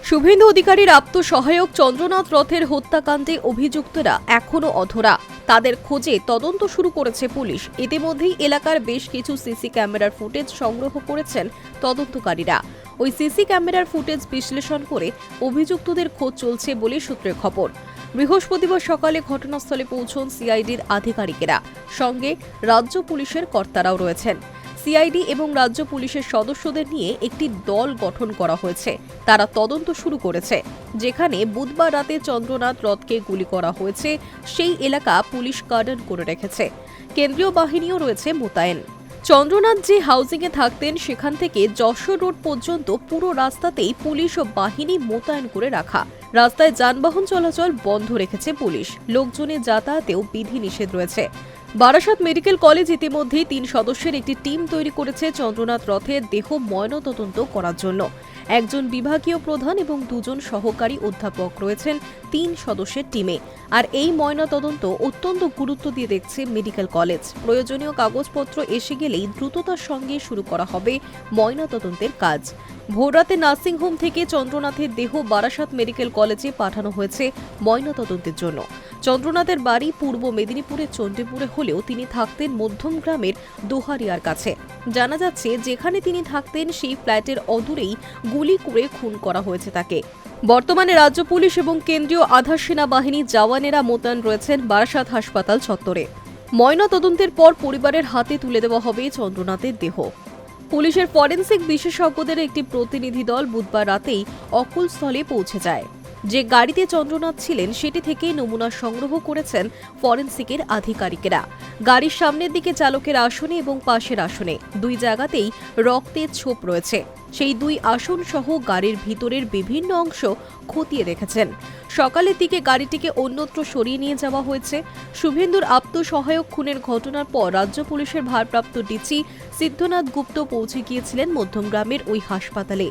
শুভেন্দু অধিকারীর আত্মসহায়ক চন্দ্রনাথ রথের হত্যাকাণ্ডে অভিযুক্তরা এখনও অধরা। তাদের খোঁজে তদন্ত শুরু করেছে পুলিশ। ইতিমধ্যেই এলাকার বেশ কিছু সিসি ক্যামেরার ফুটেজ সংগ্রহ করেছেন তদন্তকারীরা। ওই সিসি ক্যামেরার ফুটেজ বিশ্লেষণ করে অভিযুক্তদের খোঁজ চলছে বলে সূত্রের খবর। বৃহস্পতিবার সকালে ঘটনাস্থলে পৌঁছন সিআইডির আধিকারিকেরা, সঙ্গে রাজ্য পুলিশের কর্তারাও রয়েছেন। সিআইডি এবং রাজ্য পুলিশের সদস্যদের নিয়ে একটি দল গঠন করা হয়েছে। তারা তদন্ত শুরু করেছে। যেখানে বুধবার রাতে চন্দ্রনাথ রথকে গুলি করা হয়েছে, সেই এলাকা পুলিশ কার্ডন করে রেখেছে। কেন্দ্রীয় বাহিনীও রয়েছে মোতায়েন। চন্দ্রনাথ যে হাউজিংয়ে থাকতেন, সেখান থেকে যশোর রোড পর্যন্ত পুরো রাস্তাতেই পুলিশ ও বাহিনী মোতায়েন করে রাখা। রাস্তায় যানবাহন চলাচল বন্ধ রেখেছে পুলিশ। লোকজনের যাতায়াতেও বিধিনিষেধ রয়েছে। বারাসাত মেডিকেল কলেজ ইতিমধ্যেই 3 সদস্যের একটি টিম তৈরি করেছে চন্দ্রনাথ রথের দেহ ময়নাতদন্ত করার জন্য। একজন বিভাগীয় প্রধান এবং 2 জন সহকারী অধ্যাপক রয়েছেন 3 সদস্যের টিমে। আর এই ময়নাতদন্ত অত্যন্ত গুরুত্ব দিয়ে দেখছে মেডিকেল কলেজ। প্রয়োজনীয় কাগজপত্র এসে গেলেই দ্রুততার সঙ্গে শুরু করা হবে ময়নাতদন্তের কাজ। ভোররাতে নার্সিংহোম থেকে চন্দ্রনাথের দেহ বারাসাত মেডিকেল কলেজে পাঠানো হয়েছে ময়নাতদন্তের জন্য। চন্দ্রনাথের বাড়ি পূর্ব মেদিনীপুরের চণ্ডীপুরে হলেও তিনি থাকতেন মধ্যম গ্রামের দোহারিয়ার কাছে। জানা যাচ্ছে, যেখানে তিনি থাকতেন সেই ফ্ল্যাটের অদূরেই গুলি করে খুন করা হয়েছে তাকে। বর্তমানে রাজ্য পুলিশ এবং কেন্দ্রীয় আধা সেনাবাহিনী জওয়ানেরা মোতায়েন রয়েছেন বারাসাত হাসপাতাল চত্বরে। ময়নাতদন্তের পর পরিবারের হাতে তুলে দেওয়া হবে চন্দ্রনাথের দেহ। পুলিশের ফরেনসিক বিশেষজ্ঞদের একটি প্রতিনিধি দল বুধবার রাতেই অকুলস্থলে পৌঁছে যায়। যে গাড়িতে চন্দ্রনাথ ছিলেন, সেটি থেকে নমুনা সংগ্রহ করেছেন ফরেনসিকের আধিকারিকেরা। গাড়ির সামনের দিকে চালকের আসনে এবং পাশের আসনে 2 জায়গাতেই রক্তের ছোপ রয়েছে। সেই 2 আসন সহ গাড়ির ভিতরের বিভিন্ন অংশ খতিয়ে দেখেছেন। সকালের দিকে গাড়িটিকে অন্যত্র সরিয়ে নিয়ে যাওয়া হয়েছে। শুভেন্দুর আত্মসহায়ক খুনের ঘটনার পর রাজ্য পুলিশের ভারপ্রাপ্ত ডিসি সিদ্ধনাথ গুপ্ত পৌঁছে গিয়েছিলেন মধ্যমগ্রামের ওই হাসপাতালে।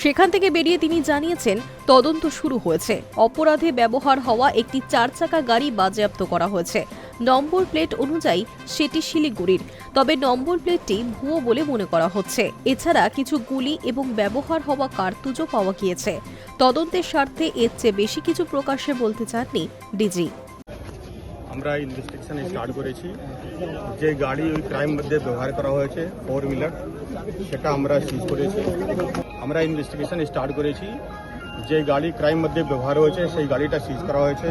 সেখান থেকে বেরিয়ে তিনি জানিয়েছেন, তদন্ত শুরু হয়েছে। অপরাধে ব্যবহার হওয়া একটি 4 চাকা গাড়ি বাজেয়াপ্ত করা হয়েছে। নম্বর প্লেট অনুযায়ী সেটি শিলিগুড়ির, তবে নম্বর প্লেটটি ভুয়ো বলে মনে করা হচ্ছে। এছাড়া কিছু গুলি এবং ব্যবহার হওয়া কার্তুজও পাওয়া গিয়েছে। তদন্তের স্বার্থে এর চেয়ে বেশি কিছু প্রকাশ্যে বলতে চাননি ডিজি। আমরা ইনভেস্টিগেশন স্টার্ট করেছি। যে গাড়ি ওই ক্রাইম মধ্যে ব্যবহার করা হয়েছে 4 হুইলার, সেটা আমরা সিজ করেছি। আমরা ইনভেস্টিগেশন স্টার্ট করেছি। যে গাড়ি ক্রাইম মধ্যে ব্যবহার হয়েছে সেই গাড়িটা সিজ করা হয়েছে।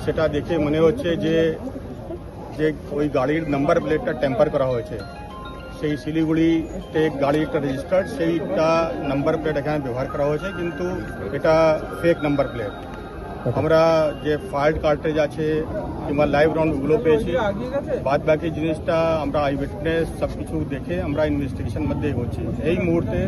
সেটা দেখে মনে হচ্ছে যে ওই গাড়ির নাম্বার প্লেটটা টেম্পার করা হয়েছে। সেই শিলিগুড়িতে গাড়ি একটা রেজিস্টার্ড, সেইটা নাম্বার প্লেট এখানে ব্যবহার করা হয়েছে, কিন্তু এটা ফেক নাম্বার প্লেট। আমরা যে ফায়ার্ড কার্ট্রিজ আছে কিংবা লাইভ রাউন্ড ওগুলো পেয়েছি। বাদ বাকি জিনিসটা আমরা আই উইটনেস সবকিছু দেখে আমরা ইনভেস্টিগেশন মধ্যে এগোচ্ছি। এই মুহূর্তে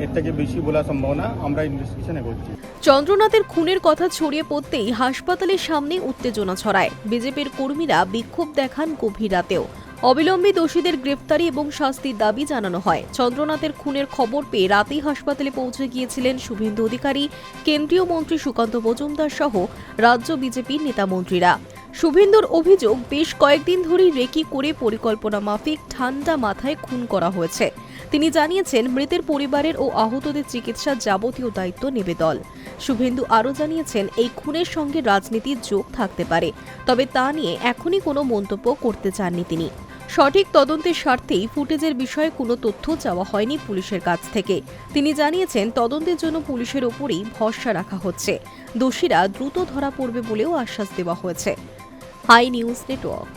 এর থেকে বেশি বলা সম্ভব না, আমরা ইনভেস্টিগেশন এগোচ্ছি। চন্দ্রনাথের খুনের কথা ছড়িয়ে পড়তেই হাসপাতালের সামনে উত্তেজনা ছড়ায়। বিজেপির কর্মীরা বিক্ষোভ দেখান গভীর রাতেও। অবিলম্বে দোষীদের গ্রেফতারি এবং শাস্তির দাবি জানানো হয়। চন্দ্রনাথের খুনের খবর পেয়ে রাতেই হাসপাতালে পৌঁছে গিয়েছিলেন শুভেন্দু অধিকারী, কেন্দ্রীয় মন্ত্রী সুকান্ত মজুমদার সহ রাজ্য বিজেপির নেতামন্ত্রীরা। শুভেন্দুর অভিযোগ, বেশ কয়েকদিন ধরেই রেকি করে পরিকল্পনা মাফিক ঠান্ডা মাথায় খুন করা হয়েছে। তিনি জানিয়েছেন, মৃতের পরিবারের ও আহতদের চিকিৎসার যাবতীয় দায়িত্ব নেবে দল। শুভেন্দু আরও জানিয়েছেন, এই খুনের সঙ্গে রাজনীতির যোগ থাকতে পারে, তবে তা নিয়ে এখনই কোনো মন্তব্য করতে চাননি তিনি। সঠিক তদন্তের স্বার্থেই ফুটেজের বিষয়ে কোনো তথ্য চাওয়া হয়নি পুলিশের কাছ থেকে। তিনি জানিয়েছেন, তদন্তের জন্য পুলিশের ওপরই ভরসা রাখা হচ্ছে। দোষীরা দ্রুত ধরা পড়বে বলেও আশ্বাস দেওয়া হয়েছে। Hi news network.